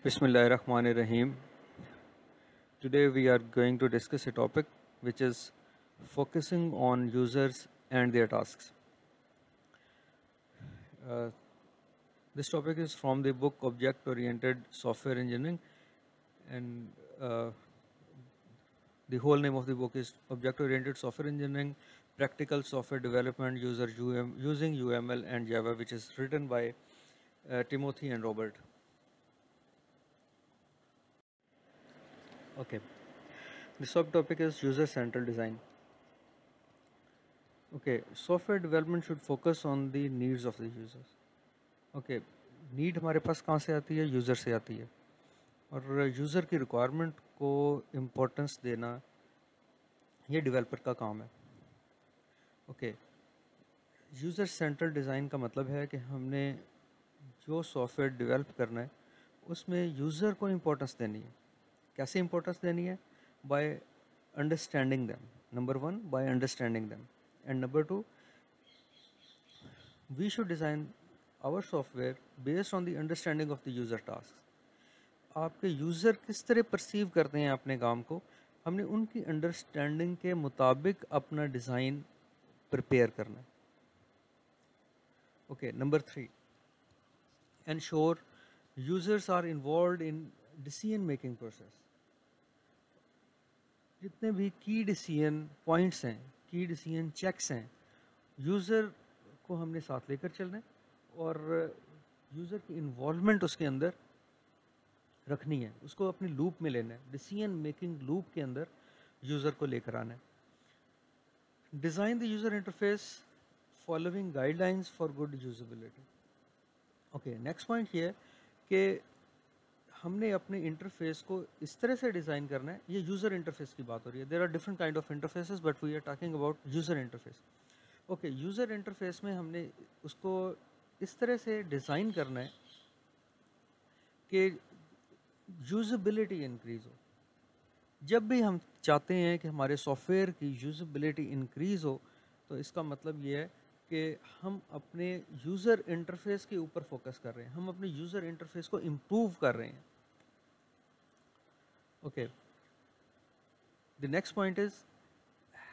Bismillahirrahmanirrahim. Today we are going to discuss a topic which is focusing on users and their tasks. Uh, this topic is from the book Object Oriented Software Engineering, and the whole name of the book is Object Oriented Software Engineering Practical Software Development Using UML and Java, which is written by Timothy and Robert. Okay. The subtopic is user-centered design. Okay, software development should focus on the needs of the users. Okay, need हमारे पास कहाँ से आती है? User से आती है, और user की रिक्वायरमेंट को इम्पोर्टेंस देना ये डेवलपर का काम है. ओके, यूज़र सेंट्रल डिज़ाइन का मतलब है कि हमने जो सॉफ्टवेयर डेवलप करना है उसमें यूज़र को इम्पोर्टेंस देनी है. कैसे इम्पोर्टेंस देनी है? By understanding them. Number one, by understanding them. And number two, we should design our software based on the understanding of the user task. आपके यूज़र किस तरह परसीव करते हैं अपने काम को, हमने उनकी अंडरस्टैंडिंग के मुताबिक अपना डिज़ाइन प्रिपेयर करना है. Okay, number three, ensure users are involved in decision making process. जितने भी की डिसीजन पॉइंट्स हैं, की डिसीजन चेक्स हैं, यूज़र को हमने साथ लेकर चलना है और यूज़र की इन्वॉल्वमेंट उसके अंदर रखनी है, उसको अपनी लूप में लेना है. डिसीजन मेकिंग लूप के अंदर यूज़र को लेकर आना है. Design the user interface following guidelines for good usability. Okay, next point ये है कि हमने अपने इंटरफेस को इस तरह से डिज़ाइन करना है. ये यूज़र इंटरफेस की बात हो रही है. There are different kind of interfaces but we are talking about user interface. Okay, user interface में हमने उसको इस तरह से डिज़ाइन करना है कि यूजेबिलिटी इंक्रीज़ हो. जब भी हम चाहते हैं कि हमारे सॉफ्टवेयर की यूजेबिलिटी इंक्रीज़ हो, तो इसका मतलब ये है कि हम अपने यूज़र इंटरफेस के ऊपर फोकस कर रहे हैं, हम अपने यूज़र इंटरफेस को इम्प्रूव कर रहे हैं. Okay, the next point is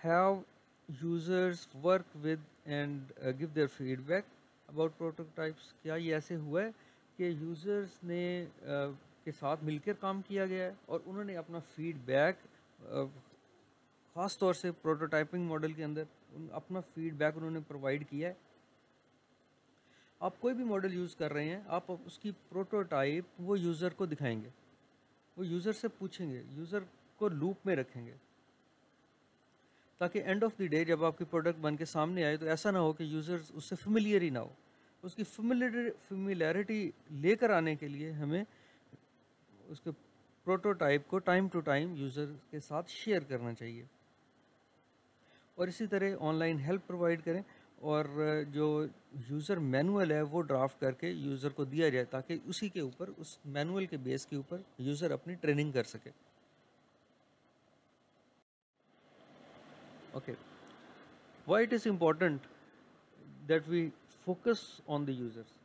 have users work with and give their feedback about prototypes. क्या ये ऐसे हुआ है कि यूज़र्स ने के साथ मिलकर काम किया गया है और उन्होंने अपना फीडबैक, ख़ास तौर से प्रोटोटाइपिंग मॉडल के अंदर अपना फीडबैक उन्होंने प्रोवाइड किया है? आप कोई भी मॉडल यूज़ कर रहे हैं, आप उसकी प्रोटोटाइप वो यूज़र को दिखाएंगे, वो यूज़र से पूछेंगे, यूज़र को लूप में रखेंगे, ताकि एंड ऑफ द डे जब आपकी प्रोडक्ट बन के सामने आए तो ऐसा ना हो कि यूज़र्स उससे फेमिलियर ही ना हो. उसकी फेमिलियरिटी लेकर आने के लिए हमें उसके प्रोटोटाइप को टाइम टू टाइम यूज़र के साथ शेयर करना चाहिए. और इसी तरह ऑनलाइन हेल्प प्रोवाइड करें और जो यूज़र मैनुअल है वो ड्राफ्ट करके यूज़र को दिया जाए, ताकि उसी के ऊपर, उस मैनुअल के बेस के ऊपर यूज़र अपनी ट्रेनिंग कर सके. Okay, why it is important that we focus on the users.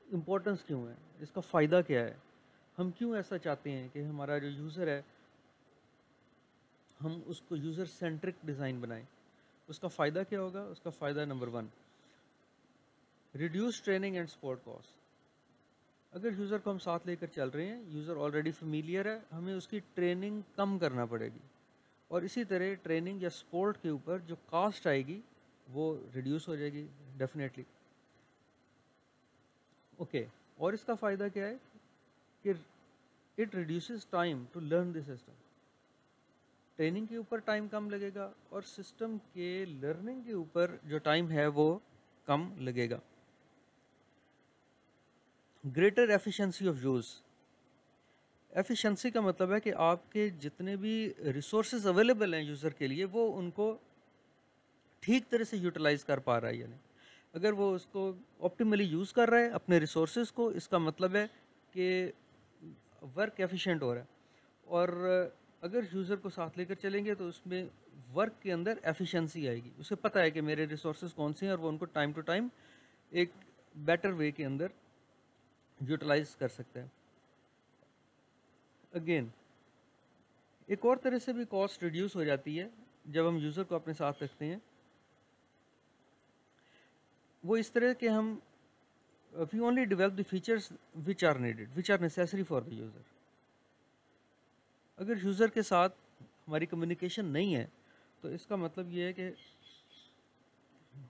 Importance क्यों है, इसका फ़ायदा क्या है, हम क्यों ऐसा चाहते हैं कि हमारा जो यूज़र है हम उसको यूज़र सेंट्रिक डिज़ाइन बनाएं. उसका फ़ायदा क्या होगा? उसका फ़ायदा number one, reduce training and support cost. अगर यूज़र को हम साथ लेकर चल रहे हैं, यूज़र ऑलरेडी फेमिलियर है, हमें उसकी ट्रेनिंग कम करना पड़ेगी, और इसी तरह ट्रेनिंग या सपोर्ट के ऊपर जो कास्ट आएगी वो रिड्यूस हो जाएगी डेफिनेटली. ओके, और इसका फ़ायदा क्या है कि it reduces time to learn the system. Training के ऊपर टाइम कम लगेगा और सिस्टम के लर्निंग के ऊपर जो टाइम है वो कम लगेगा. Greater efficiency of use. Efficiency का मतलब है कि आपके जितने भी रिसोर्सेज अवेलेबल हैं यूज़र के लिए, वो उनको ठीक तरह से यूटिलाइज़ कर पा रहा है. यानी अगर वो उसको ऑप्टिमली यूज़ कर रहा है अपने रिसोर्सेज को, इसका मतलब है कि वर्क एफिशिएंट हो रहा है. और अगर यूज़र को साथ लेकर चलेंगे तो उसमें वर्क के अंदर एफिशिएंसी आएगी. उसे पता है कि मेरे रिसोर्सेज कौन से हैं और वो उनको टाइम टू टाइम एक बेटर वे के अंदर यूटिलाइज कर सकता है। अगेन एक और तरह से भी कॉस्ट रिड्यूस हो जाती है जब हम यूज़र को अपने साथ रखते हैं, वो इस तरह के हम we only develop the features which are needed, which are necessary for the user. अगर यूज़र के साथ हमारी कम्युनिकेशन नहीं है तो इसका मतलब ये है कि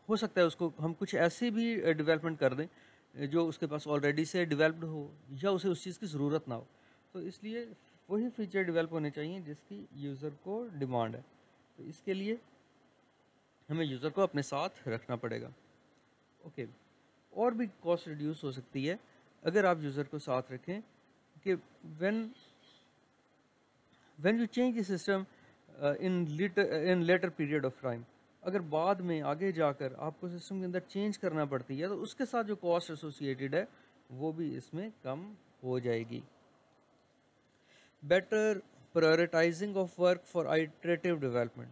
हो सकता है उसको हम कुछ ऐसी भी डेवलपमेंट कर दें जो उसके पास ऑलरेडी से डेवलप्ड हो या उसे उस चीज़ की ज़रूरत ना हो। तो इसलिए वही फीचर डेवलप होने चाहिए जिसकी यूज़र को डिमांड है। तो इसके लिए हमें यूज़र को अपने साथ रखना पड़ेगा। ओके, और भी कॉस्ट रिड्यूस हो सकती है अगर आप यूज़र को साथ रखें कि when when you change the system in letter period of time, अगर बाद में आगे जाकर आपको सिस्टम के अंदर चेंज करना पड़ती है तो उसके साथ जो कॉस्ट एसोसिएटेड है वो भी इसमें कम हो जाएगी। Better prioritising of work for iterative development.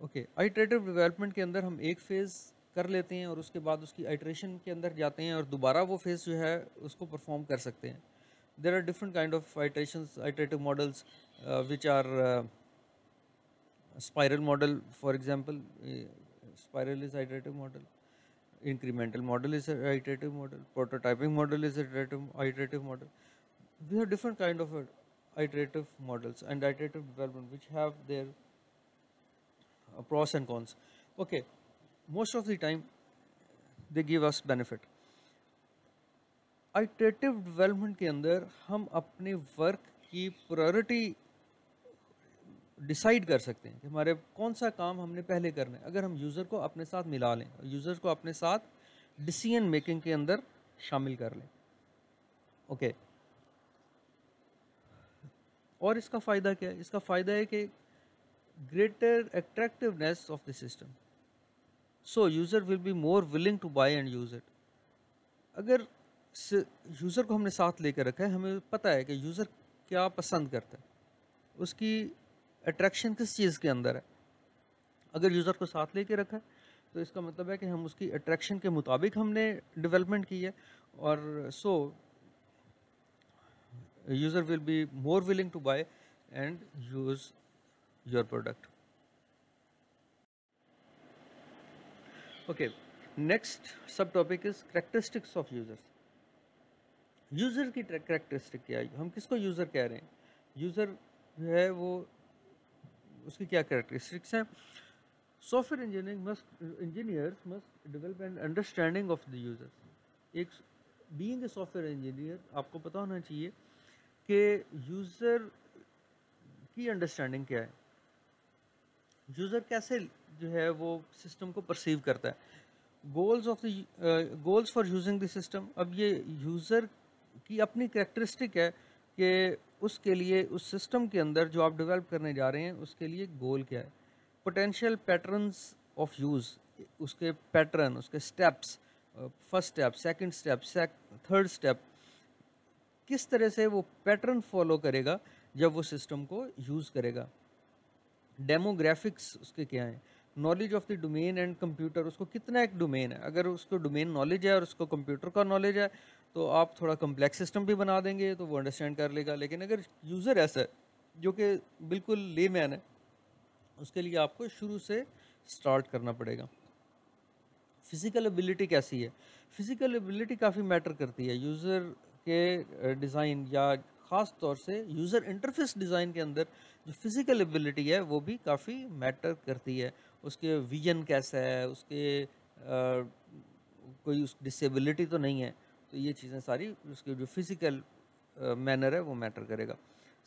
Okay, iterative development के अंदर हम एक फेज़ कर लेते हैं और उसके बाद उसकी आइटरेशन के अंदर जाते हैं और दोबारा वो फेज़ जो है उसको परफॉर्म कर सकते हैं। There are different kind of iterations, iterative models which are spiral model, for example. Spiral is iterative model, incremental model is an iterative model, prototyping model is an iterative model. We have different kind of iterative models and iterative development which have their pros and cons. Okay, most of the time they give us benefit. iterative development के अंदर हम अपने work की priority decide कर सकते हैं कि हमारे कौन सा काम हमने पहले करना है, अगर हम यूज़र को अपने साथ मिला लें, यूज़र को अपने साथ डिसीजन मेकिंग के अंदर शामिल कर लें। ओके, और इसका फ़ायदा क्या है? इसका फ़ायदा है कि greater attractiveness of the system, so user will be more willing to buy and use it. अगर यूज़र को हमने साथ लेकर रखा है, हमें पता है कि यूज़र क्या पसंद करता है, उसकी अट्रैक्शन किस चीज़ के अंदर है। अगर यूज़र को साथ लेके रखा है तो इसका मतलब है कि हम उसकी अट्रैक्शन के मुताबिक हमने डेवलपमेंट की है और so user will be more willing to buy and use your product. Okay, next sub topic is characteristics of users. User की करेक्टरिस्टिक क्या है, हम किसको यूज़र कह रहे हैं? यूज़र जो है वो उसकी क्या करेक्टरिस्टिक्स हैं? Software engineers must develop an understanding of the users. एक बीइंग ए सॉफ्टवेयर इंजीनियर आपको पता होना चाहिए कि यूज़र की अंडरस्टैंडिंग क्या है, यूज़र कैसे जो है वो सिस्टम को परसीव करता है, goals for using the system. अब ये यूज़र की अपनी करेक्टरिस्टिक है कि उसके लिए उस सिस्टम के अंदर जो आप डेवलप करने जा रहे हैं उसके लिए गोल क्या है, पोटेंशियल पैटर्न्स ऑफ यूज़, उसके पैटर्न, उसके steps, first step, second step, third step, किस तरह से वो पैटर्न फॉलो करेगा जब वो सिस्टम को यूज़ करेगा। डेमोग्राफिक्स उसके क्या हैं, knowledge of the domain and computer, उसको कितना एक डोमेन है, अगर उसको डोमेन नॉलेज है और उसको कंप्यूटर का नॉलेज है तो आप थोड़ा कम्प्लेक्स सिस्टम भी बना देंगे तो वो अंडरस्टैंड कर लेगा। लेकिन अगर यूज़र ऐसा है जो कि बिल्कुल लेमैन है, उसके लिए आपको शुरू से स्टार्ट करना पड़ेगा। फिज़िकल एबिलिटी कैसी है? फिज़िकल एबिलिटी काफ़ी मैटर करती है यूज़र के डिज़ाइन या ख़ास तौर से यूज़र इंटरफेस डिज़ाइन के अंदर जो फिज़िकल एबिलिटी है वो भी काफ़ी मैटर करती है। उसके विजन कैसा है, उसके कोई उस डिसेबिलिटी तो नहीं है, तो ये चीज़ें सारी उसके जो फिज़िकल मैनर है वो मैटर करेगा।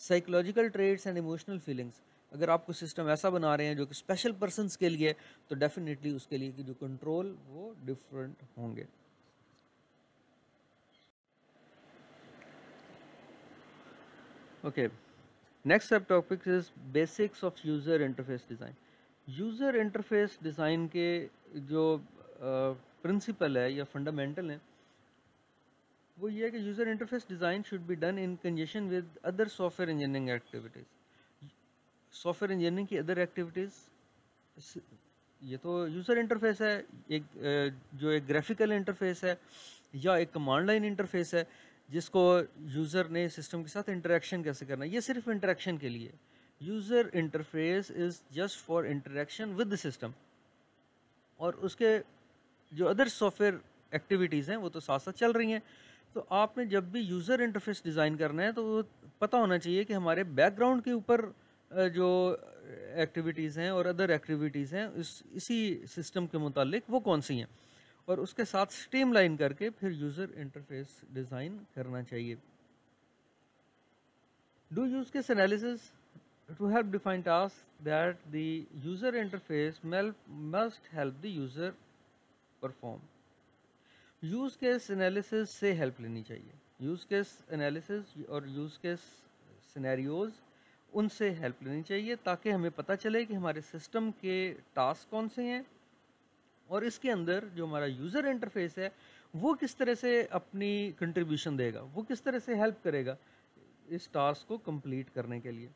Psychological traits and emotional feelings, अगर आप कोई सिस्टम ऐसा बना रहे हैं जो कि स्पेशल पर्सन्स के लिए, तो डेफिनेटली उसके लिए कि जो कंट्रोल वो डिफरेंट होंगे। Okay, next sub topic is basics of user interface design. User interface design के जो प्रिंसिपल है या फंडामेंटल हैं वो ये है कि user interface design should be done in congestion with other software engineering activities. Software engineering की अदर एक्टिविटीज़, ये तो यूज़र इंटरफेस है, एक जो एक ग्राफिकल इंटरफेस है, या एक कमांड लाइन इंटरफेस है जिसको यूज़र ने सिस्टम के साथ इंटरेक्शन कैसे करना है, ये सिर्फ इंटरेक्शन के लिए। User interface is just for interaction with the system, और उसके जो अदर सॉफ्टवेयर एक्टिविटीज़ हैं वो तो साथ साथ चल रही हैं। तो आपने जब भी यूज़र इंटरफेस डिज़ाइन करना है तो वो पता होना चाहिए कि हमारे बैकग्राउंड के ऊपर जो एक्टिविटीज़ हैं और अदर एक्टिविटीज़ हैं इसी सिस्टम के मुतालिक वो कौन सी हैं, और उसके साथ स्ट्रीमलाइन करके फिर यूज़र इंटरफेस डिज़ाइन करना चाहिए। Do use case analysis to help define tasks that the user interface must help the user perform। Use case analysis से हेल्प लेनी चाहिए। यूज़ केस एनालिसिस और यूज़ केस सिनेरियोज़, उनसे help लेनी चाहिए ताकि हमें पता चले कि हमारे सिस्टम के टास्क कौन से हैं, और इसके अंदर जो हमारा यूज़र इंटरफेस है वो किस तरह से अपनी कंट्रीब्यूशन देगा, वो किस तरह से हेल्प करेगा इस टास्क को कंप्लीट करने के लिए।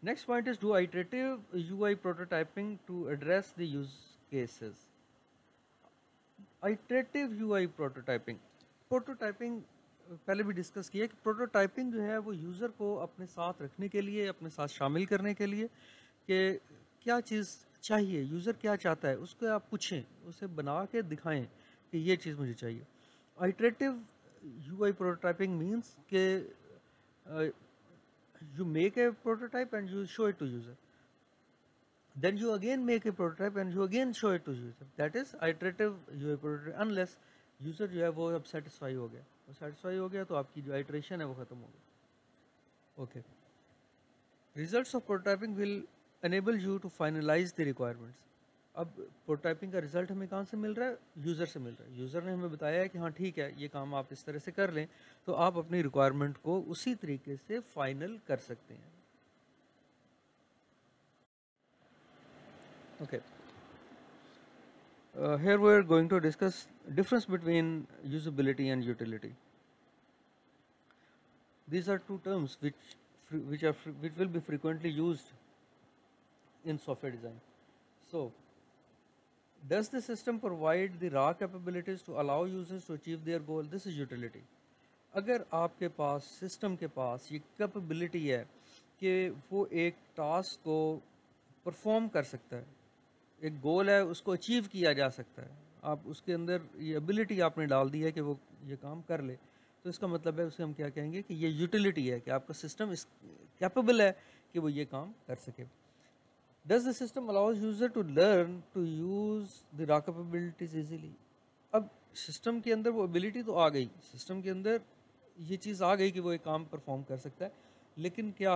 Next point is do iterative UI prototyping to address the use cases। Iterative UI prototyping, prototyping पहले भी डिस्कस किया कि प्रोटोटाइपिंग जो है वो यूज़र को अपने साथ रखने के लिए, अपने साथ शामिल करने के लिए कि क्या चीज़ चाहिए, यूज़र क्या चाहता है, उसको आप पूछें, उसे बना के दिखाएं कि ये चीज़ मुझे चाहिए। आइटरेटिव यूआई प्रोटोटाइपिंग मीन्स के you make a prototype and you show it to user, then you again make a prototype and you again show it to user, that is iterative UI prototype, unless user जो है वो अब satisfy हो गया, वो satisfy हो गया तो आपकी जो iteration है वो ख़त्म हो गई। okay, results of prototyping will enable you to finalize the requirements। अब प्रोटोटाइपिंग का रिजल्ट हमें कहाँ से मिल रहा है, यूज़र से मिल रहा है। यूज़र ने हमें बताया है कि हाँ ठीक है ये काम आप इस तरह से कर लें, तो आप अपनी रिक्वायरमेंट को उसी तरीके से फाइनल कर सकते हैं। Okay, here we are going to discuss difference between usability and utility। These are two terms which will be frequently used in software design। So does the system provide the raw capabilities to allow users to achieve their goal? This is utility। अगर आपके पास system के पास ये capability है कि वो एक task को perform कर सकता है, एक गोल है उसको अचीव किया जा सकता है, आप उसके अंदर ये एबिलिटी आपने डाल दी है कि वो ये काम कर ले, तो इसका मतलब है उसे हम क्या कहेंगे कि ये यूटिलिटी है कि आपका सिस्टम इस कैपेबल है कि वो ये काम कर सके। Does the system allows user to learn to use the raw capabilities easily? अब सिस्टम के अंदर वो एबिलिटी तो आ गई, सिस्टम के अंदर ये चीज़ आ गई कि वो एक काम परफॉर्म कर सकता है, लेकिन क्या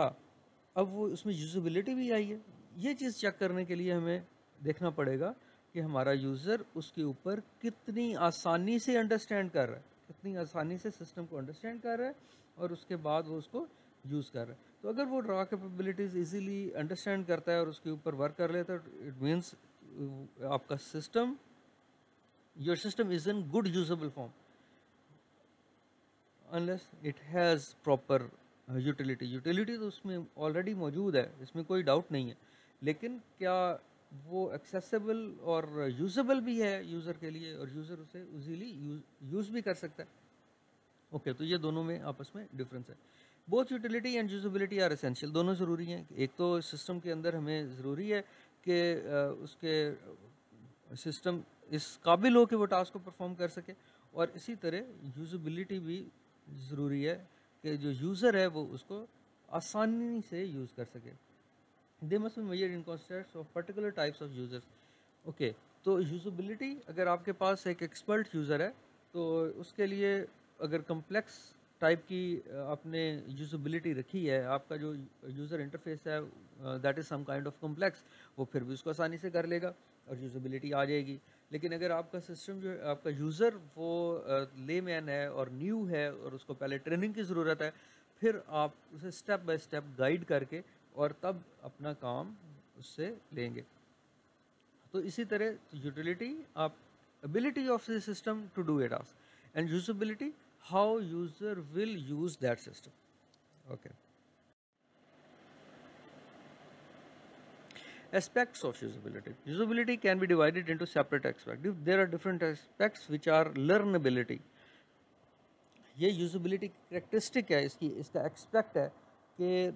अब वो उसमें यूज़ेबिलिटी भी आई है? ये चीज़ चेक करने के लिए हमें देखना पड़ेगा कि हमारा यूज़र उसके ऊपर कितनी आसानी से अंडरस्टैंड कर रहा है, कितनी आसानी से सिस्टम को अंडरस्टैंड कर रहा है और उसके बाद वो उसको यूज़ कर रहा है। तो अगर वो रॉ कैपेबिलिटीज़ इजीली अंडरस्टैंड करता है और उसके ऊपर वर्क कर लेता है, तो इट मीन्स आपका system, your system is in good usable form unless it has proper utility. Utility तो उसमें ऑलरेडी मौजूद है, इसमें कोई डाउट नहीं है, लेकिन क्या वो एक्सेसिबल और यूजेबल भी है यूज़र के लिए और यूज़र उसे इजीली यूज़ भी कर सकता है। ओके, तो ये दोनों में आपस में डिफरेंस है। Both utility and usability are essential, दोनों ज़रूरी हैं। एक तो सिस्टम के अंदर हमें ज़रूरी है कि उसके सिस्टम इस काबिल हो कि वो टास्क को परफॉर्म कर सके, और इसी तरह यूजेबिलिटी भी ज़रूरी है कि जो यूज़र है वो उसको आसानी से यूज़ कर सके। They must be measured in context of particular types of users. Okay, तो यूजेबिलिटी, अगर आपके पास एक एक्सपर्ट यूज़र है तो उसके लिए अगर कम्प्लेक्स टाइप की आपने यूजेबिलिटी रखी है, आपका जो यूज़र इंटरफेस है that is some kind of complex, वो फिर भी उसको आसानी से कर लेगा और यूजेबिलिटी आ जाएगी। लेकिन अगर आपका सिस्टम जो है, आपका यूज़र वो लेमैन है और न्यू है और उसको पहले ट्रेनिंग की ज़रूरत है, फिर आप उसे स्टेप बाय स्टेप गाइड करके और तब अपना काम उससे लेंगे। तो इसी तरह यूटिलिटी, आप ability of the system to do a task, and usability how user will use that system. Okay, Aspects of usability. Usability can be divided into separate aspects. There are different aspects which are learnability. ये यूज़बिलिटी characteristic है इसकी, इसका expect है कि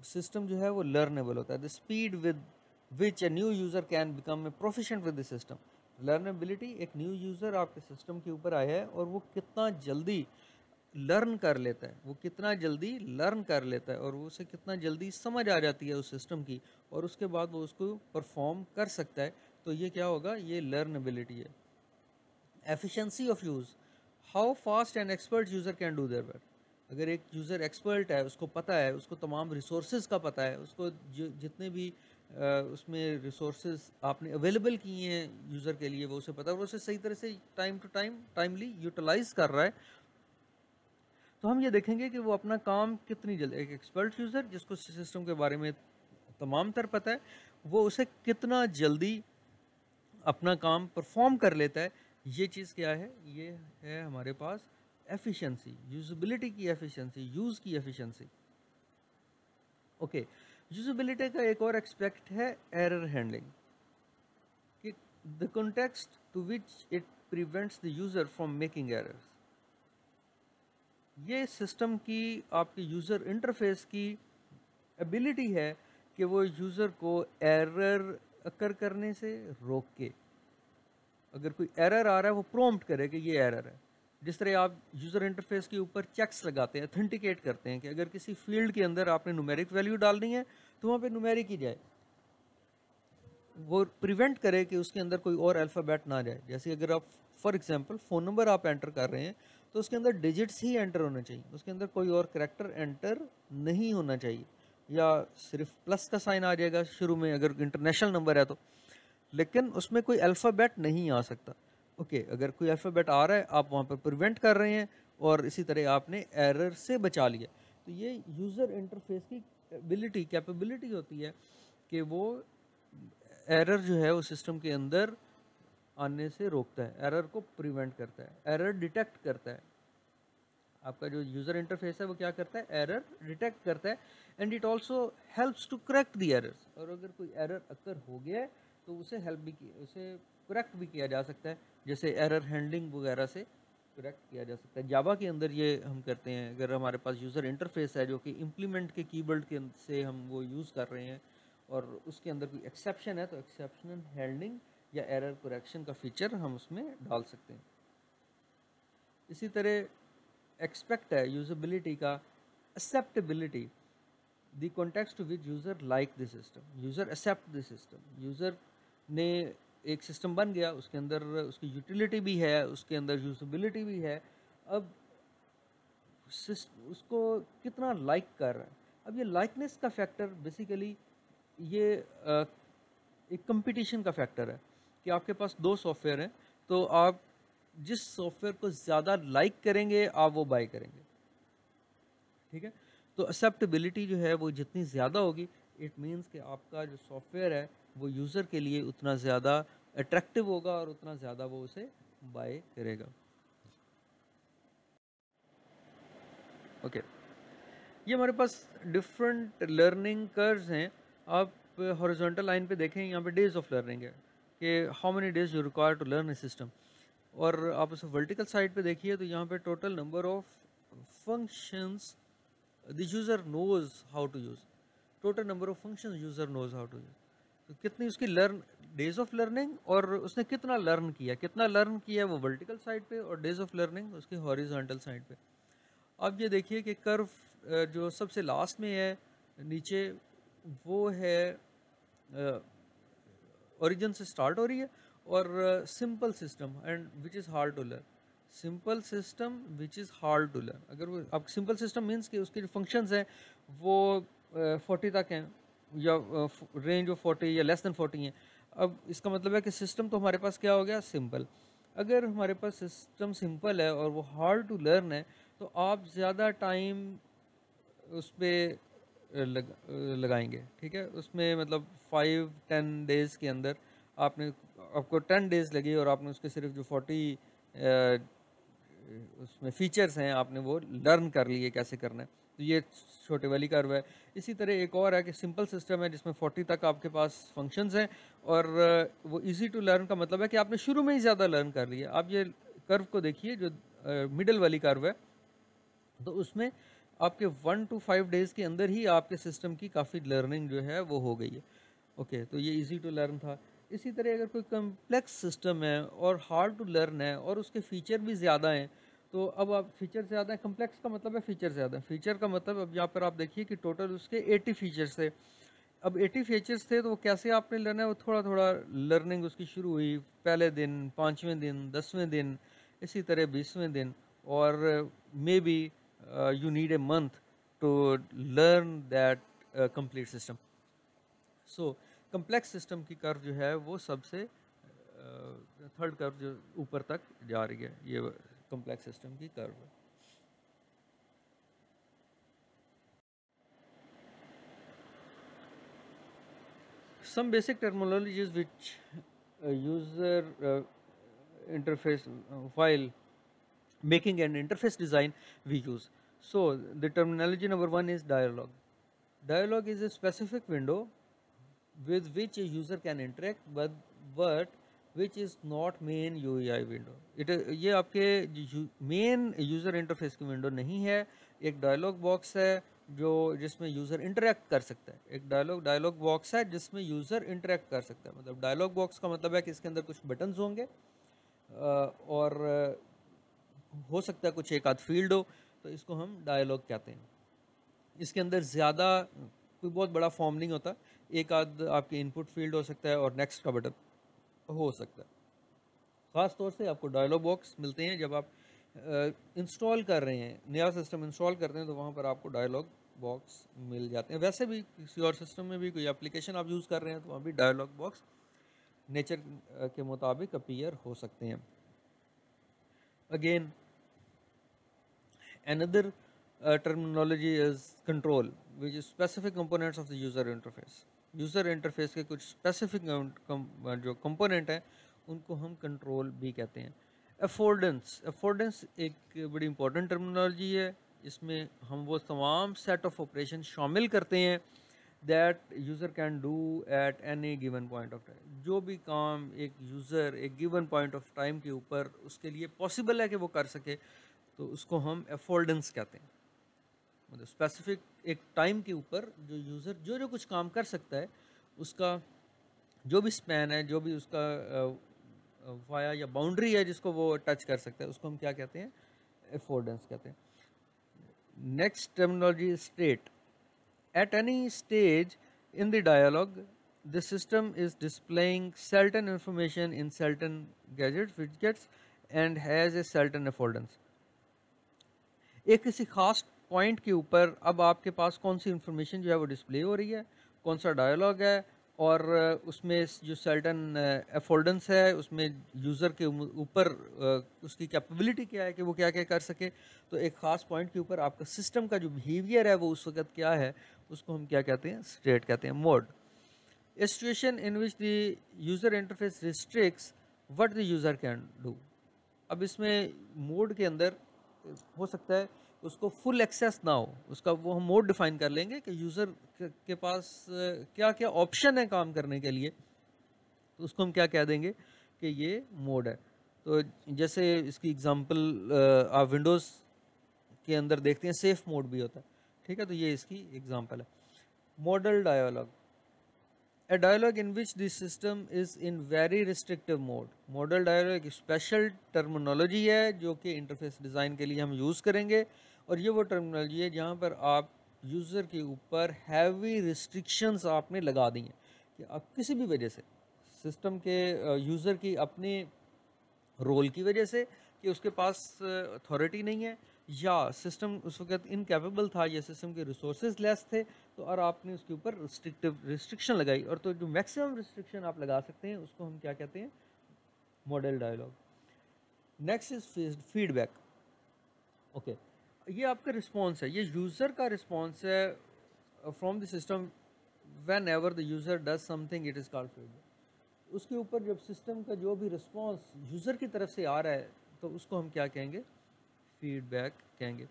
system जो है वो learnable होता है. The speed with which a new user can become a proficient with the system. लर्नेबिलिटी, एक न्यू यूज़र आपके सिस्टम के ऊपर आया है और वो कितना जल्दी लर्न कर लेता है, वो कितना जल्दी लर्न कर लेता है और वो उसे कितना जल्दी समझ आ जाती है उस सिस्टम की, और उसके बाद वो उसको परफॉर्म कर सकता है. तो ये क्या होगा, ये लर्नेबिलिटी है. Efficiency of use, how fast an expert user can do their work. अगर एक यूज़र एक्सपर्ट है, उसको पता है, उसको तमाम रिसोर्सेज का पता है, उसको जितने भी उसमें रिसोर्सेज आपने अवेलेबल किए हैं यूज़र के लिए वो उसे पता है, और उसे सही तरह से time to time timely utilise कर रहा है, तो हम ये देखेंगे कि वो अपना काम कितनी जल्दी, एक एक्सपर्ट यूज़र जिसको सिस्टम के बारे में तमाम तर पता है, वो उसे कितना जल्दी अपना काम परफॉर्म कर लेता है. ये चीज़ क्या है, ये है हमारे पास एफिशिएंसी, यूज़बिलिटी की एफिशिएंसी, यूज़ की एफिशिएंसी. ओके, यूज़बिलिटी का एक और एस्पेक्ट है एरर हैंडलिंग, कि the context to which it prevents the user from making errors. ये सिस्टम की, आपके यूज़र इंटरफेस की एबिलिटी है कि वो यूज़र को एरर अकर करने से रोक के, अगर कोई एरर आ रहा है वो प्रॉम्प्ट करे कि ये एरर है. जिस तरह आप यूज़र इंटरफेस के ऊपर चेक्स लगाते हैं, ऑथेंटिकेट करते हैं कि अगर किसी फील्ड के अंदर आपने न्यूमेरिक वैल्यू डालनी है तो वहाँ पे न्यूमेरिक ही जाए, वो प्रिवेंट करे कि उसके अंदर कोई और अल्फ़ाबेट ना जाए. जैसे अगर आप फॉर एग्जांपल फ़ोन नंबर आप एंटर कर रहे हैं तो उसके अंदर डिजिट्स ही एंटर होने चाहिए, उसके अंदर कोई और करैक्टर एंटर नहीं होना चाहिए, या सिर्फ प्लस का साइन आ जाएगा शुरू में अगर इंटरनेशनल नंबर है तो, लेकिन उसमें कोई अल्फ़ाबेट नहीं आ सकता. ओके, अगर कोई अल्फ़ाबेट आ रहा है आप वहाँ पर प्रिवेंट कर रहे हैं, और इसी तरह आपने एरर से बचा लिया. तो ये यूज़र इंटरफेस की एबिलिटी, कैपेबिलिटी होती है कि वो एरर जो है वो सिस्टम के अंदर आने से रोकता है, एरर को प्रिवेंट करता है, एरर डिटेक्ट करता है. आपका जो यूज़र इंटरफेस है वो क्या करता है, एरर डिटेक्ट करता है, and it also helps to correct the errors. और अगर कोई एरर अकर हो गया है तो उसे हेल्प भी उसे करेक्ट भी किया जा सकता है, जैसे एरर हैंडलिंग वगैरह से करेक्ट किया जा सकता है. जावा के अंदर ये हम करते हैं, अगर हमारे पास यूज़र इंटरफेस है जो कि इम्प्लीमेंट के कीवर्ड के से हम वो यूज़ कर रहे हैं, और उसके अंदर कोई एक्सेप्शन है तो एक्सेप्शन हैंडलिंग या एरर करेक्शन का फीचर हम उसमें डाल सकते हैं. इसी तरह एक्सपेक्ट है यूज़बिलिटी का acceptability, the context to which user like the system, user accept the system. User ने एक सिस्टम बन गया, उसके अंदर उसकी यूटिलिटी भी है, उसके अंदर यूज़बिलिटी भी है, अब उसको कितना लाइक कर रहा है. अब ये लाइकनेस का फैक्टर बेसिकली ये एक कंपटीशन का फैक्टर है, कि आपके पास दो सॉफ्टवेयर हैं, तो आप जिस सॉफ्टवेयर को ज़्यादा लाइक करेंगे आप वो बाय करेंगे. ठीक है, तो एक्सेप्टेबिलिटी जो है वो जितनी ज़्यादा होगी, इट मीन्स कि आपका जो सॉफ्टवेयर है वो यूज़र के लिए उतना ज़्यादा अट्रैक्टिव होगा और उतना ज़्यादा वो उसे बाय करेगा. ओके, ये हमारे पास डिफरेंट लर्निंग कर्व्स हैं. आप हॉरिजॉन्टल लाइन पे देखें, यहाँ पे डेज ऑफ लर्निंग है कि how many days you require to learn a system, और आप उसे वर्टिकल साइड पे देखिए तो यहाँ पे total number of functions the user knows how to use, total number of functions user knows how to use. तो कितनी उसकी लर्न डेज ऑफ लर्निंग, और उसने कितना लर्न किया वो वर्टिकल साइड पे, और डेज ऑफ लर्निंग उसकी हॉरिजॉन्टल साइड पे. अब ये देखिए कि कर्व जो सबसे लास्ट में है नीचे, वो है ओरिजिन से स्टार्ट हो रही है, और simple system and which is hard to learn, simple system which is hard to learn. अगर वो अब सिंपल सिस्टम मीन्स कि उसके जो फंक्शंस हैं वो 40 तक हैं, या रेंज ऑफ 40 या लेस देन 40 हैं. अब इसका मतलब है कि सिस्टम तो हमारे पास क्या हो गया, सिंपल. अगर हमारे पास सिस्टम सिंपल है और वो हार्ड टू लर्न है, तो आप ज़्यादा टाइम उस पर लगाएंगे. ठीक है, उसमें मतलब 5-10 डेज़ के अंदर आपने, आपको 10 डेज़ लगी और आपने उसके सिर्फ जो 40 उसमें फीचर्स हैं आपने वो लर्न कर लिए कैसे करना है, तो ये छोटे वाली कर्व है। इसी तरह एक और है कि सिंपल सिस्टम है जिसमें 40 तक आपके पास फंक्शंस हैं, और वो इजी टू लर्न का मतलब है कि आपने शुरू में ही ज़्यादा लर्न कर लिया। आप ये कर्व को देखिए जो मिडल वाली कर्व है, तो उसमें आपके 1 to 5 डेज़ के अंदर ही आपके सिस्टम की काफ़ी लर्निंग जो है वो हो गई है। ओके, तो ये इजी टू लर्न था। इसी तरह अगर कोई कम्प्लेक्स सिस्टम है और हार्ड टू लर्न है और उसके फीचर भी ज़्यादा हैं, तो अब आप फीचर ज़्यादा है, कम्प्लेक्स का मतलब है फीचर ज़्यादा है। फीचर का मतलब अब यहाँ पर आप देखिए कि टोटल उसके 80 फीचर्स थे। अब 80 फीचर्स थे तो वो कैसे आपने लर्न है, वो थोड़ा थोड़ा लर्निंग उसकी शुरू हुई, पहले दिन, 5वें दिन, 10वें दिन, इसी तरह 20वें दिन, और may be you need a month to learn that complete system. So complex system की कर्व जो है वो सबसे थर्ड कर्व जो ऊपर तक जा रही है, ये complex system की कर्व है। Some basic terminologies which user interface while making an interface design we use. So the terminology number one is dialogue. Dialogue is a specific window with which a user can interact, but which is not main UI window. ये आपके main user interface की window नहीं है, एक dialogue box है जो जिसमें user interact कर सकता है। एक डायलॉग बॉक्स है जिसमें यूज़र इंटरेक्ट कर सकता है। मतलब डायलॉग बॉक्स का मतलब है कि इसके अंदर कुछ बटन्स होंगे और हो सकता है कुछ एक आध फील्ड हो, तो इसको हम डायलॉग कहते हैं। इसके अंदर ज़्यादा कोई बहुत बड़ा फॉर्म नहीं होता, एक आध आपके इनपुट फील्ड हो सकता है और नेक्स्ट का बटन हो सकता है। ख़ास तौर से आपको डायलॉग बॉक्स मिलते हैं जब आप इंस्टॉल कर रहे हैं, नया सिस्टम इंस्टॉल करते हैं, तो वहाँ पर आपको डायलॉग बॉक्स मिल जाते हैं। वैसे भी किसी और सिस्टम में भी कोई एप्लीकेशन आप यूज़ कर रहे हैं तो वहाँ भी डायलॉग बॉक्स नेचर के मुताबिक अपीयर हो सकते हैं। Again another terminology is control, which is specific components of the user interface. User interface के कुछ स्पेसिफिक जो कंपोनेंट हैं उनको हम कंट्रोल भी कहते हैं। अफोर्डेंस एक बड़ी इंपॉर्टेंट टर्मिनोलॉजी है। इसमें हम वो तमाम सेट ऑफ ऑपरेशन शामिल करते हैं that user can do at any given point of time. जो भी काम एक यूज़र एक गिवन पॉइंट ऑफ टाइम के ऊपर उसके लिए पॉसिबल है कि वो कर सके, तो उसको हम अफोर्डेंस कहते हैं। मतलब स्पेसिफिक एक टाइम के ऊपर जो यूज़र जो जो कुछ काम कर सकता है, उसका जो भी स्पैन है, जो भी उसका वाया या बाउंड्री है जिसको वो टच कर सकता है, उसको हम क्या कहते हैं, अफोर्डेंस कहते हैं। Next terminology is state. At any stage in the dialogue the system is displaying certain information in certain widgets and has a certain affordance. एक किसी खास पॉइंट के ऊपर अब आपके पास कौन सी इंफॉर्मेशन जो है वो डिस्प्ले हो रही है, कौन सा डायलॉग है, और उसमें जो सर्टन अफोर्डेंस है, उसमें यूज़र के ऊपर उसकी कैपेबिलिटी क्या है कि वो क्या क्या कर सके। तो एक ख़ास पॉइंट के ऊपर आपका सिस्टम का जो बिहेवियर है वो उस वक्त क्या है, उसको हम क्या कहते हैं, स्टेट कहते हैं। Mode, A situation in which the user interface restricts what the user can do. अब इसमें मोड के अंदर हो सकता है उसको फुल एक्सेस ना हो, उसका वो हम मोड डिफाइन कर लेंगे कि यूज़र के पास क्या क्या ऑप्शन है काम करने के लिए, तो उसको हम क्या कह देंगे कि ये मोड है। तो जैसे इसकी एग्जांपल आप विंडोज़ के अंदर देखते हैं सेफ मोड भी होता है, ठीक है, तो ये इसकी एग्जांपल है। Model dialogue, A dialogue in which the system is in very restrictive mode. Model dialogue एक स्पेशल टर्मिनोलॉजी है जो कि इंटरफेस डिज़ाइन के लिए हम यूज़ करेंगे, और ये वो टर्मिनोलॉजी है जहाँ पर आप यूज़र के ऊपर हैवी रिस्ट्रिक्शंस आपने लगा दी हैं कि आप किसी भी वजह से सिस्टम के यूज़र की अपने रोल की वजह से कि उसके पास अथॉरिटी नहीं है, या सिस्टम उस वक्त इनकेपेबल था, या सिस्टम के रिसोर्सेज लेस थे, तो और आपने उसके ऊपर रिस्ट्रिक्शन लगाई, और तो जो मैक्सिमम रिस्ट्रिक्शन आप लगा सकते हैं उसको हम क्या कहते हैं, model dialogue. Next is feedback. Okay, ये आपका रिस्पॉन्स है, ये यूज़र का रिस्पॉन्स है from the system whenever the user does something, it is called feedback. उसके ऊपर जब सिस्टम का जो भी रिस्पॉन्स यूज़र की तरफ से आ रहा है तो उसको हम क्या कहेंगे, feedback कहेंगे.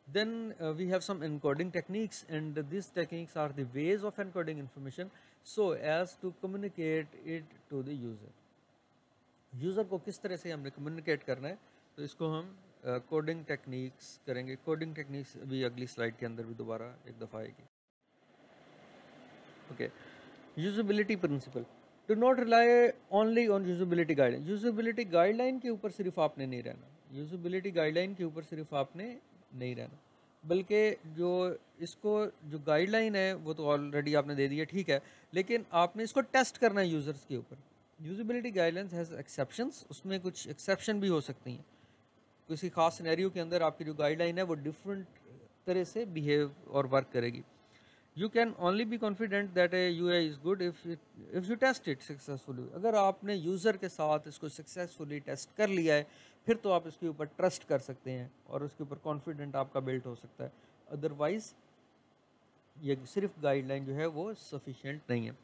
Then we have some encoding techniques, and these techniques are the ways of encoding information so as to communicate it to the user. User को किस तरह से हमने कम्युनिकेट करना है, तो इसको हम कोडिंग टेक्निक्स करेंगे. कोडिंग टेक्निक्स भी अगली स्लाइड के अंदर भी दोबारा एक दफ़ा आएगी. Okay, usability principle. Do not rely only on usability guideline. Usability guideline के ऊपर सिर्फ आपने नहीं रहना. यूजेबिलिटी गाइडलाइन के ऊपर सिर्फ आपने नहीं रहना, बल्कि जो गाइडलाइन है वो तो ऑलरेडी आपने दे दी है, ठीक है, लेकिन आपने इसको टेस्ट करना है यूज़र्स के ऊपर. Usability guidelines has exceptions. उसमें कुछ एक्सेप्शन भी हो सकती हैं. किसी खास सिनेरियो के अंदर आपकी जो गाइडलाइन है वो डिफरेंट तरह से बिहेव और वर्क करेगी. You can only be confident that a UI is good if you test it successfully. अगर आपने यूज़र के साथ इसको सक्सेसफुली टेस्ट कर लिया है, फिर तो आप इसके ऊपर ट्रस्ट कर सकते हैं और उसके ऊपर कॉन्फिडेंट आपका बिल्ड हो सकता है. अदरवाइज़ ये सिर्फ गाइडलाइन जो है वो सफिशिएंट नहीं है.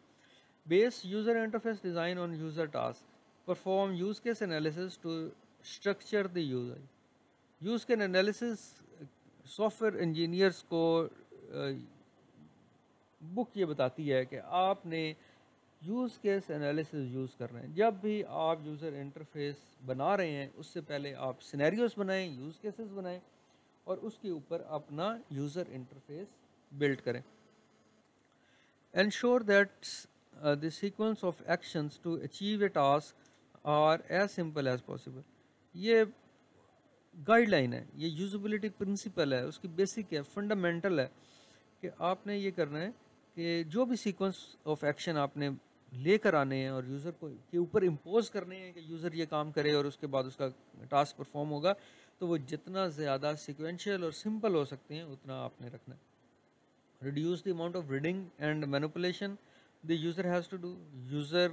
Base user interface design on user task. Perform use case analysis to structure the user. Use case analysis software engineers को बुक ये बताती है कि आपने यूज़ केस एनालिसिस यूज़ करना है. जब भी आप यूज़र इंटरफेस बना रहे हैं, उससे पहले आप सिनेरियोस बनाएं, यूज़ केसेस बनाएं और उसके ऊपर अपना यूज़र इंटरफेस बिल्ड करें. Ensure that the sequence of actions to achieve a task are as simple as possible. ये गाइडलाइन है, ये यूजेबिलिटी प्रिंसिपल है, उसकी बेसिक है, फंडामेंटल है कि आपने ये करना है कि जो भी सीक्वेंस ऑफ एक्शन आपने लेकर आने हैं और यूज़र को के ऊपर इम्पोज करने हैं कि यूज़र ये काम करे और उसके बाद उसका टास्क परफॉर्म होगा, तो वो जितना ज़्यादा सीक्वेंशियल और सिंपल हो सकते हैं उतना आपने रखना है. Reduce the amount of reading and manipulation the user has to do. User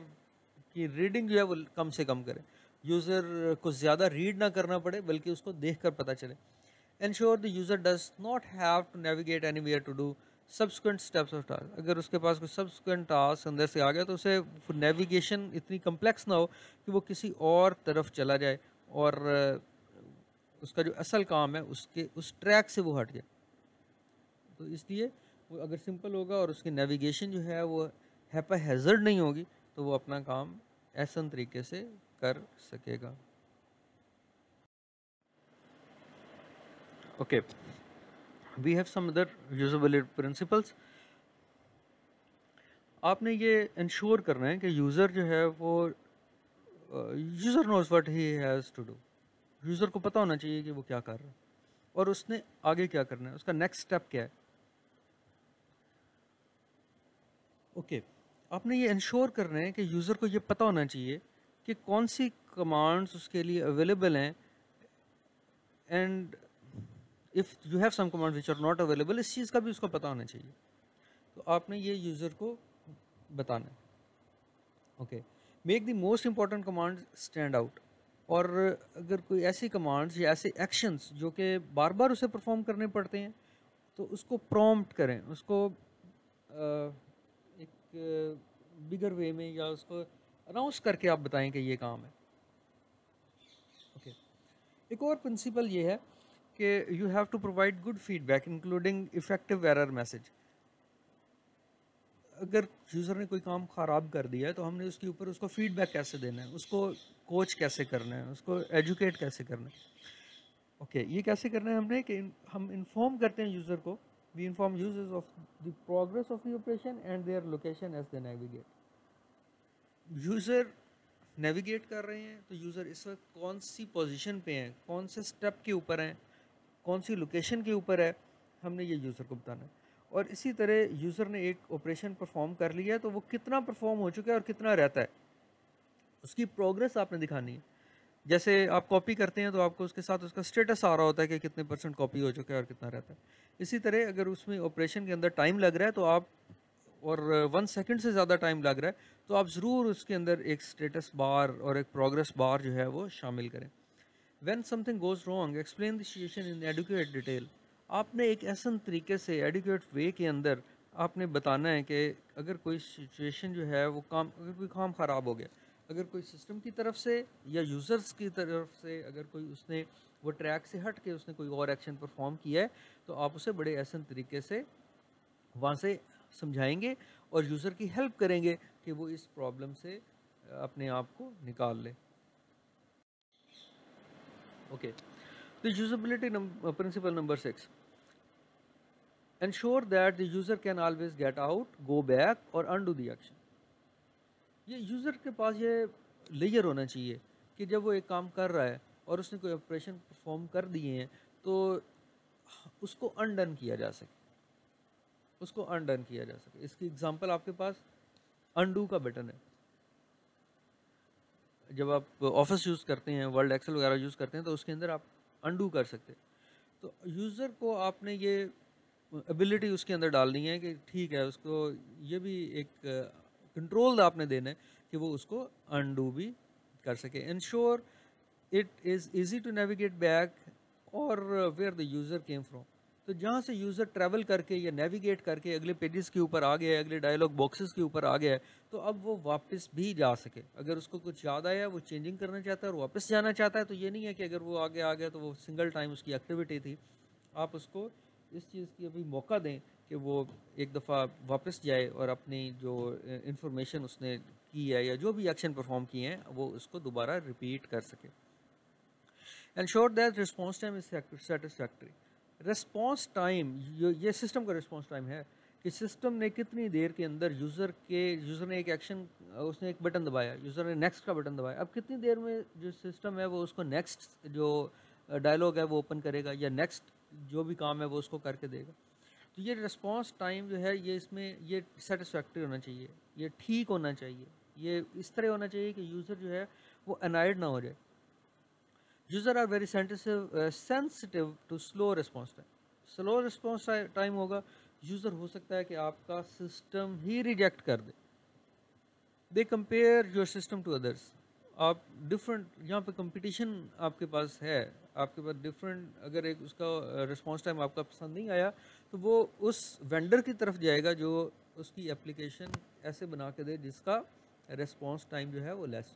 की रीडिंग जो है वो कम से कम करें. यूज़र को ज़्यादा रीड ना करना पड़े बल्कि उसको देख कर पता चले. Ensure the user does not have to navigate anywhere to do subsequent steps of task. अगर उसके पास कोई subsequent task अंदर से आ गया तो उसे नेविगेशन इतनी कम्प्लेक्स ना हो कि वो किसी और तरफ चला जाए और उसका जो असल काम है उसके उस ट्रैक से वो हट जाए. तो इसलिए वो अगर सिंपल होगा और उसकी नेविगेशन जो है वो हैज़र्ड नहीं होगी तो वो अपना काम आसान तरीके से कर सकेगा. Okay, we have some other usability principles. आपने ये इंश्योर करना है कि यूज़र जो है वो user knows what he has to do. User को पता होना चाहिए कि वो क्या कर रहा है और उसने आगे क्या करना है, उसका नेक्स्ट स्टेप क्या है. ओके, आपने ये इंश्योर करना है कि यूज़र को ये पता होना चाहिए कि कौन सी कमांड्स उसके लिए अवेलेबल हैं, and if you have some commands which are not available, इस चीज़ का भी उसको पता होना चाहिए. तो आपने ये यूज़र को बताना है. Okay, make the most important command stand out. और अगर कोई ऐसी कमांड्स या ऐसे एक्शंस जो कि बार बार उसे परफॉर्म करने पड़ते हैं तो उसको प्रॉम्प्ट करें, उसको एक बिगर वे में या उसको अनाउंस करके आप बताएं कि ये काम है. ओके, एक और प्रिंसिपल ये है कि you have to provide good feedback including effective error message. अगर यूज़र ने कोई काम ख़राब कर दिया है तो हमने उसके ऊपर उसको फीडबैक कैसे देना है, उसको कोच कैसे करना है, उसको एजुकेट कैसे करना है. ओके, ये कैसे करना है हमने कि हम इन्फॉर्म करते हैं यूज़र को. We inform users of the progress of the operation and their location as they navigate. User navigate कर रहे हैं तो यूज़र इस वक्त कौन सी पोजीशन पे हैं, कौन से स्टेप के ऊपर हैं, कौन सी लोकेशन के ऊपर है, हमने ये यूज़र को बताना है. और इसी तरह यूज़र ने एक ऑपरेशन परफॉर्म कर लिया है तो वो कितना परफॉर्म हो चुका है और कितना रहता है, उसकी प्रोग्रेस आपने दिखानी है. जैसे आप कॉपी करते हैं तो आपको उसके साथ उसका स्टेटस आ रहा होता है कि कितने % कॉपी हो चुका है और कितना रहता है. इसी तरह अगर उसमें ऑपरेशन के अंदर टाइम लग रहा है तो आप और 1 सेकंड से ज़्यादा टाइम लग रहा है तो आप ज़रूर उसके अंदर एक स्टेटस बार और एक प्रोग्रेस बार जो है वो शामिल करें. When something goes wrong explain the situation in adequate detail. आपने एक ऐसा तरीके से एडुकेट वे के अंदर आपने बताना है कि अगर कोई सिचुएशन जो है वो काम अगर कोई काम ख़राब हो गया अगर कोई सिस्टम की तरफ से या यूज़र्स की तरफ से अगर कोई उसने वो ट्रैक से हट के उसने कोई और एक्शन परफॉर्म किया है, तो आप उसे बड़े आसान तरीके से वहाँ से समझाएंगे और यूज़र की हेल्प करेंगे कि वो इस प्रॉब्लम से अपने आप को निकाल ले। ओके, तो usability principle number 6, ensure that the user can always get out, go back और undo the action। ये यूज़र के पास ये लेयर होना चाहिए कि जब वो एक काम कर रहा है और उसने कोई ऑपरेशन परफॉर्म कर दिए हैं, तो उसको अनडन किया जा सके, उसको अनडन किया जा सके। इसकी एग्जांपल आपके पास अनडू का बटन है। जब आप ऑफिस यूज़ करते हैं, वर्ड एक्सेल वगैरह यूज़ करते हैं, तो उसके अंदर आप अनडू कर सकते हैं। तो यूज़र को आपने ये एबिलिटी उसके अंदर डालनी है कि ठीक है, उसको ये भी एक कंट्रोल आपने देना है कि वो उसको अनडू भी कर सके। Ensure it is easy to navigate back और where the user came from. तो जहाँ से यूज़र ट्रैवल करके या नेविगेट करके अगले पेजेस के ऊपर आ गया है, अगले डायलॉग बॉक्सेस के ऊपर आ गया है, तो अब वो वापस भी जा सके। अगर उसको कुछ याद आया, वो चेंजिंग करना चाहता है और वापस जाना चाहता है, तो ये नहीं है कि अगर वो आगे आ गया तो वो सिंगल टाइम उसकी एक्टिविटी थी। आप उसको इस चीज़ की अभी मौका दें कि वो एक दफ़ा वापस जाए और अपनी जो इंफॉर्मेशन उसने की है या जो भी एक्शन परफॉर्म किए हैं वो उसको दोबारा रिपीट कर सके। Ensure that response time is satisfactory. Response time, ये सिस्टम का रिस्पॉन्स टाइम है कि सिस्टम ने कितनी देर के अंदर यूज़र ने एक एक्शन, उसने एक बटन दबाया, यूज़र ने नेक्स्ट का बटन दबाया, अब कितनी देर में जो सिस्टम है वो उसको नेक्स्ट जो डायलॉग है वो ओपन करेगा या नेक्स्ट जो भी काम है वो उसको करके देगा। तो ये रिस्पॉन्स टाइम जो है ये इसमें ये सेटिस्फैक्ट्री होना चाहिए, ये ठीक होना चाहिए, ये इस तरह होना चाहिए कि यूज़र जो है वो अनाइड ना हो जाए। User are very sensitive to slow response time. Slow response time होगा, यूज़र हो सकता है कि आपका सिस्टम ही रिजेक्ट कर दे। They compare your system to others. आप डिफरेंट, यहाँ पे कंपटीशन आपके पास है, आपके पास डिफरेंट, अगर एक उसका रिस्पॉन्स टाइम आपका पसंद नहीं आया तो वो उस वेंडर की तरफ जाएगा जो उसकी एप्लीकेशन ऐसे बना के दे जिसका रिस्पॉन्स टाइम जो है वो less.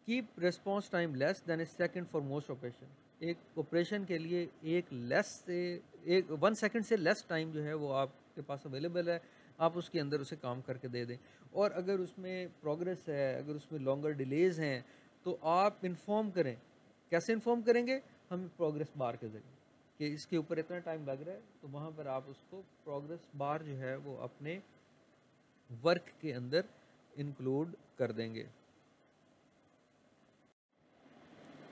Keep response time less than A second for most operation. एक ऑपरेशन के लिए एक 1 सेकेंड से लेस टाइम जो है वो आपके पास अवेलेबल है, आप उसके अंदर उसे काम करके दे दें। और अगर उसमें प्रोग्रेस है, अगर उसमें लॉन्गर डिलेज हैं, तो आप इन्फॉर्म करें। कैसे इन्फॉर्म करेंगे? हम प्रोग्रेस बार के जरिए कि इसके ऊपर इतना टाइम लग रहा है, तो वहाँ पर आप उसको प्रोग्रेस बार जो है वो अपने वर्क के अंदर इंक्लूड कर देंगे।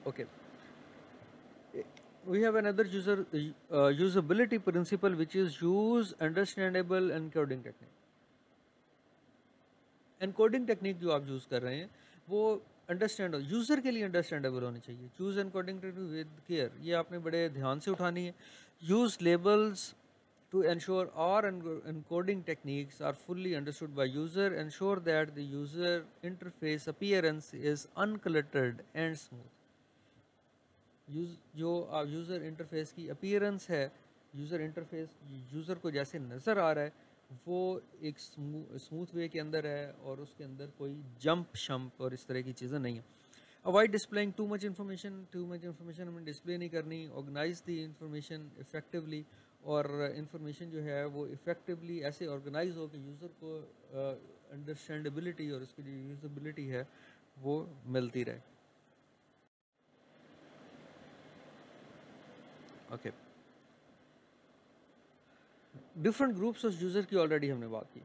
Okay, we have another usability principle which is use understandable encoding technique। Encoding technique जो आप यूज़ कर रहे हैं वो यूज़र के लिए अंडरस्टैंडेबल होनी चाहिए। Choose encoding technique with care, ये आपने बड़े ध्यान से उठानी है। Use labels to ensure all encoding techniques are fully understood by user, ensure that the user interface appearance is uncluttered and smooth। जो यूज़र इंटरफेस की अपीयरेंस है, यूज़र इंटरफेस यूज़र को जैसे नज़र आ रहा है वो एक स्मूथ वे के अंदर है और उसके अंदर कोई जंप शंप और इस तरह की चीज़ें नहीं है। Avoid displaying too much information हमें डिस्प्ले नहीं करनी। ऑर्गेनाइज द इंफॉर्मेशन इफेक्टिवली, और इंफॉर्मेशन जो है वो इफेक्टिवली ऐसे ऑर्गेनाइज हो कि यूज़र को अंडरस्टैंडेबिलिटी और उसकी जो यूज़बिलिटी है वो मिलती रहे। Okay, different groups of user की ऑलरेडी हमने बात की।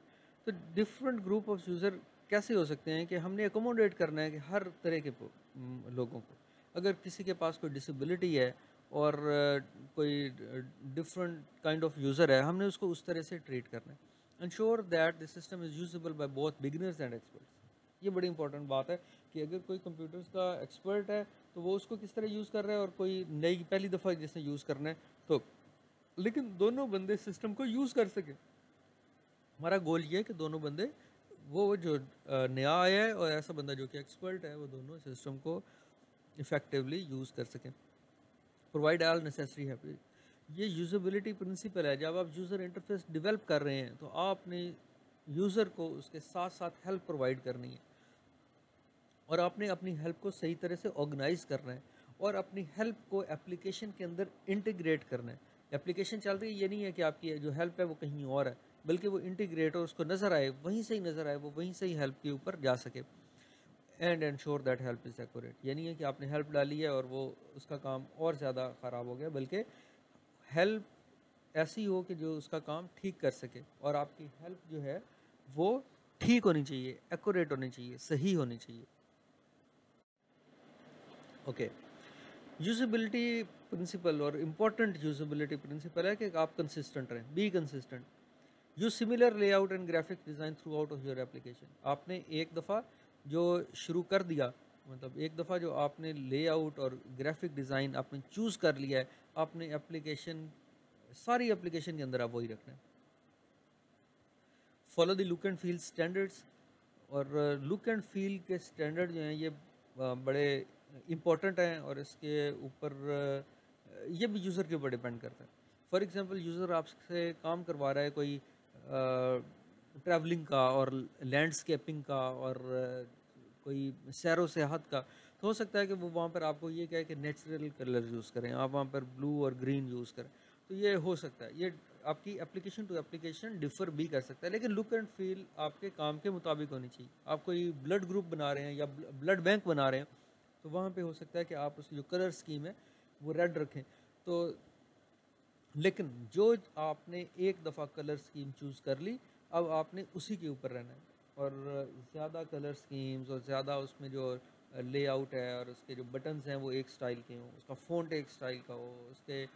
तो डिफरेंट ग्रुप ऑफ यूज़र कैसे हो सकते हैं कि हमने अकोमोडेट करना है कि हर तरह के लोगों को। अगर किसी के पास कोई डिसेबिलिटी है और कोई डिफरेंट काइंड ऑफ यूज़र है, हमने उसको उस तरह से ट्रीट करना है। Ensure that the system is usable by both beginners and experts. ये बड़ी इंपॉर्टेंट बात है कि अगर कोई कंप्यूटर्स का एक्सपर्ट है तो वो उसको किस तरह यूज़ कर रहा है, और कोई नई पहली दफ़ा जिसने यूज़ करना है तो, लेकिन दोनों बंदे सिस्टम को यूज़ कर सके। हमारा गोल ये है कि दोनों बंदे, वो जो नया आया है और ऐसा बंदा जो कि एक्सपर्ट है, वो दोनों सिस्टम को इफेक्टिवली यूज़ कर सकें। प्रोवाइड ऑल नेसेसरी है, ये यूज़बिलिटी प्रिंसिपल है। जब आप यूज़र इंटरफेस डेवलप कर रहे हैं तो आपने यूज़र को उसके साथ साथ हेल्प प्रोवाइड करनी है। और आपने अपनी हेल्प को सही तरह से ऑर्गेनाइज करना है और अपनी हेल्प को एप्लीकेशन के अंदर इंटीग्रेट करना है। एप्लीकेशन चल रही है, ये नहीं है कि आपकी जो हेल्प है वो कहीं और है, बल्कि वो इंटीग्रेट और उसको नज़र आए, वहीं से ही नज़र आए, वो वहीं से ही हेल्प के ऊपर जा सके। And ensure that help is accurate, ये नहीं है कि आपने हेल्प डाली है और वो उसका काम और ज़्यादा ख़राब हो गया, बल्कि हेल्प ऐसी हो कि जो उसका काम ठीक कर सके, और आपकी हेल्प जो है वो ठीक होनी चाहिए, एक्यूरेट होनी चाहिए, सही होनी चाहिए। ओके, यूजेबिलिटी प्रिंसिपल और इम्पोर्टेंट यूजेबिलिटी प्रिंसिपल है कि आप कंसिस्टेंट रहें, be consistent. Use similar layout and graphic design through out of your application. आपने एक दफ़ा जो शुरू कर दिया, मतलब एक दफ़ा जो आपने लेआउट और ग्राफिक डिज़ाइन आपने चूज़ कर लिया है, आपने एप्लीकेशन, सारी एप्लीकेशन के अंदर आप वही रखना है। Follow the look and feel standards, और लुक एंड फील के स्टैंडर्ड जो हैं ये बड़े इम्पोर्टेंट हैं, और इसके ऊपर ये भी यूज़र के ऊपर डिपेंड करता है। फॉर एग्ज़ाम्पल, यूज़र आपसे काम करवा रहा है कोई ट्रैवलिंग का और लैंडस्केपिंग का और कोई सैरो सेहत का, तो हो सकता है कि वो वहाँ पर आपको ये कहे कि नेचुरल कलर यूज़ करें, आप वहाँ पर ब्लू और ग्रीन यूज़ करें। तो ये हो सकता है, ये आपकी एप्लीकेशन टू एप्लीकेशन डिफ़र भी कर सकता है, लेकिन लुक एंड फील आपके काम के मुताबिक होनी चाहिए। आप कोई ब्लड ग्रुप बना रहे हैं या ब्लड बैंक बना रहे हैं, तो वहाँ पे हो सकता है कि आप उसकी जो कलर स्कीम है वो रेड रखें। तो लेकिन जो आपने एक दफ़ा कलर स्कीम चूज़ कर ली, अब आपने उसी के ऊपर रहना है, और ज़्यादा कलर स्कीम्स और ज़्यादा उसमें जो लेआउट है और उसके जो बटन्स हैं वो एक स्टाइल के हों, उसका फ़ॉन्ट एक स्टाइल का हो, उसके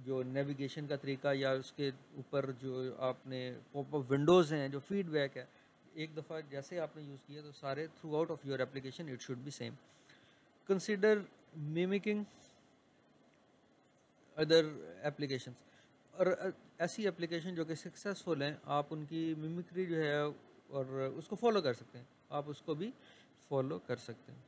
जो नेविगेशन का तरीका या उसके ऊपर जो आपने पॉपअप विंडोज़ हैं, जो फीडबैक है, एक दफ़ा जैसे आपने यूज़ किया तो सारे through out of your application it should be same. Consider mimicking other applications, और ऐसी एप्लीकेशन जो कि सक्सेसफुल हैं, आप उनकी मिमिक्री जो है और उसको फॉलो कर सकते हैं, आप उसको भी फॉलो कर सकते हैं।